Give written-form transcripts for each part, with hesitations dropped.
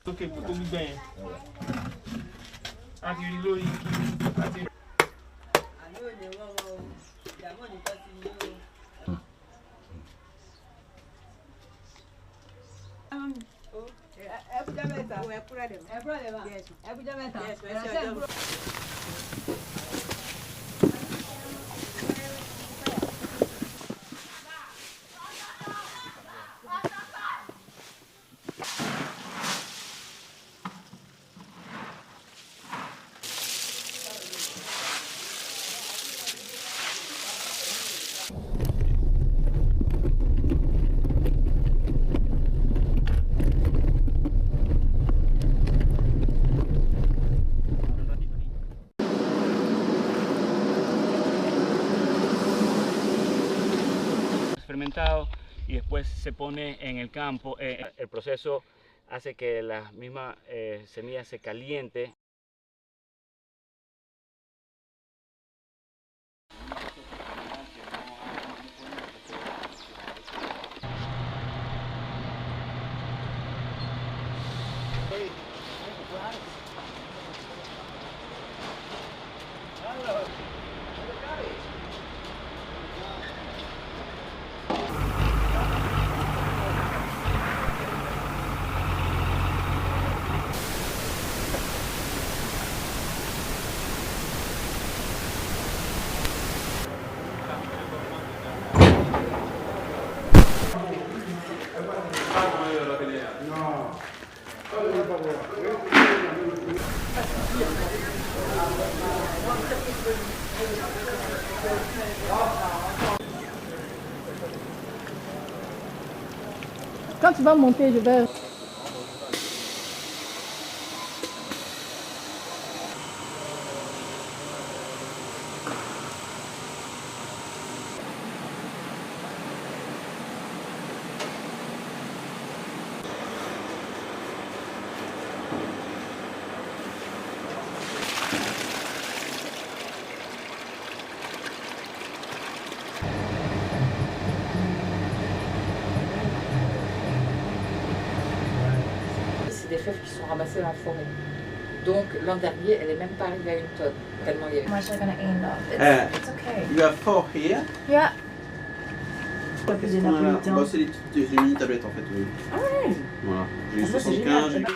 Ok, pour tout bien. Akiri àti. Fermentado y después se pone en el campo. El proceso hace que la misma semilla se caliente. Quand tu vas monter, je vais... C'est des fèves qui sont ramassées dans la forêt. Donc l'an dernier, elle n'est même pas arrivée à 1 tonne, tellement il y avait. Much are gonna end up. It's okay. You have 4 here. Yeah. Qu'est-ce qu'on a là? Bah, c'est des mini tablettes en fait. Oui. Ah ouais. Voilà. J'ai eu Ah, ça, c'est 75. génial.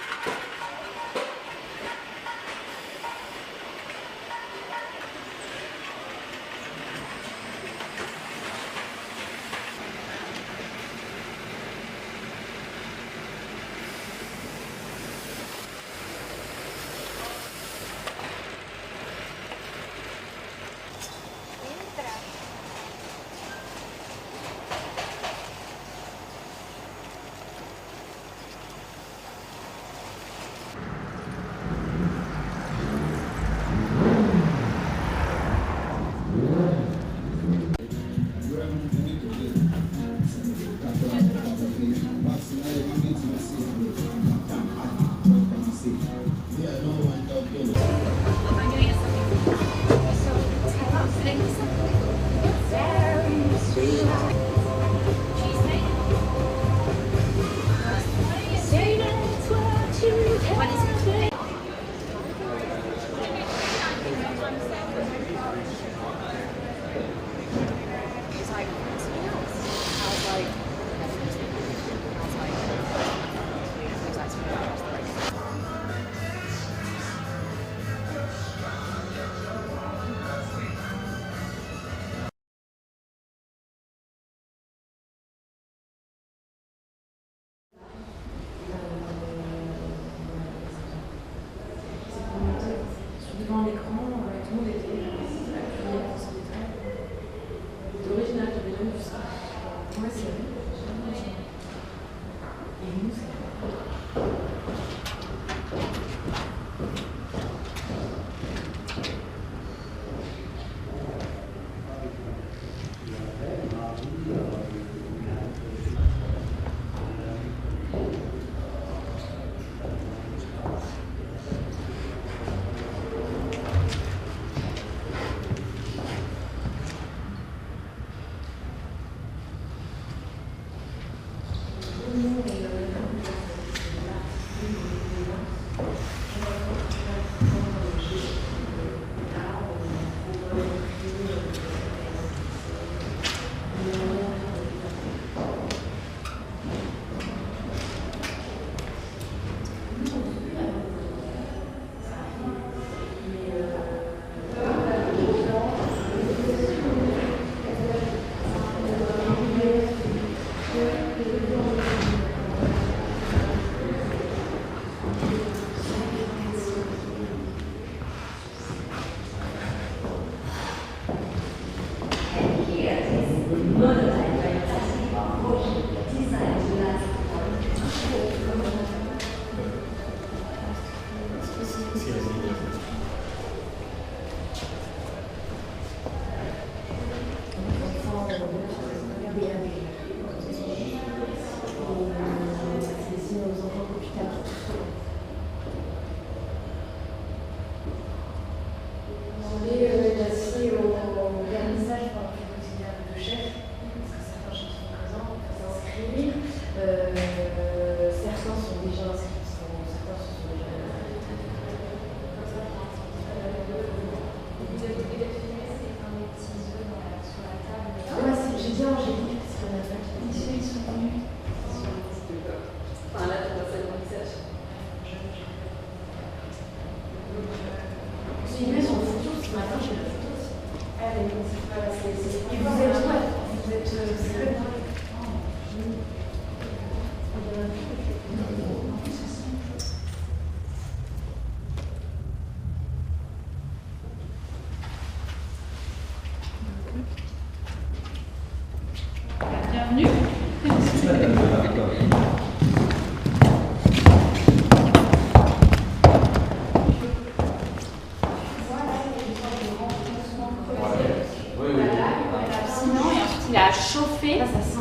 Il a chauffé. Là, ça sent.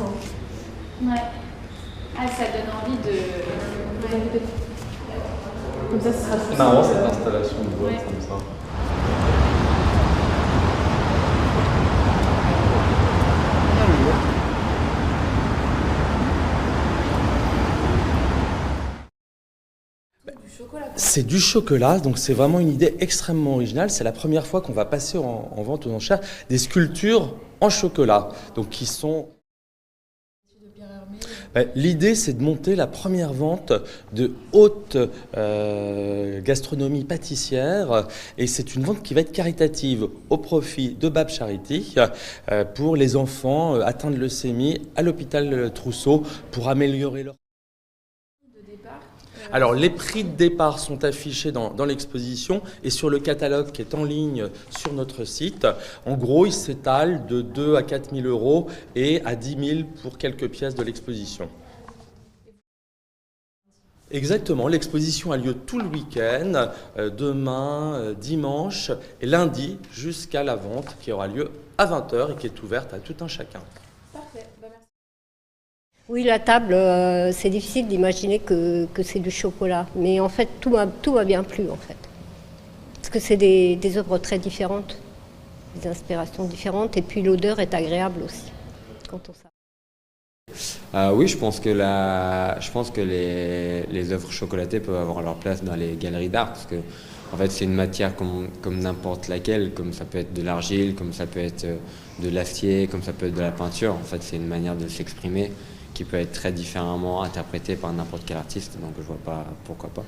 Ouais. Ah, ça donne envie de. Comme ça, ce sera C'est marrant cette installation de boîte comme ça. C'est du chocolat, donc c'est vraiment une idée extrêmement originale. C'est la première fois qu'on va passer en vente aux enchères des sculptures en chocolat, donc qui sont... L'idée, c'est de monter la première vente de haute gastronomie pâtissière, et c'est une vente qui va être caritative au profit de Bab Charity pour les enfants atteints de leucémie à l'hôpital Trousseau pour améliorer leur... Alors, les prix de départ sont affichés dans l'exposition et sur le catalogue qui est en ligne sur notre site. En gros, il s'étale de 2 à 4 000 euros et à 10 000 pour quelques pièces de l'exposition. Exactement, l'exposition a lieu tout le week-end, demain, dimanche et lundi jusqu'à la vente qui aura lieu à 20h et qui est ouverte à tout un chacun. Parfait, bah, merci. Oui, la table, c'est difficile d'imaginer que c'est du chocolat. Mais en fait, tout m'a bien plu, en fait. Parce que c'est des œuvres très différentes, des inspirations différentes. Et puis l'odeur est agréable aussi, quand on s'arrête. Oui, je pense que les œuvres chocolatées peuvent avoir leur place dans les galeries d'art. Parce que en fait, c'est une matière comme n'importe laquelle. Comme ça peut être de l'argile, comme ça peut être de l'acier, comme ça peut être de la peinture. En fait, c'est une manière de s'exprimer qui peut être très différemment interprétée par n'importe quel artiste, donc je vois pas pourquoi pas.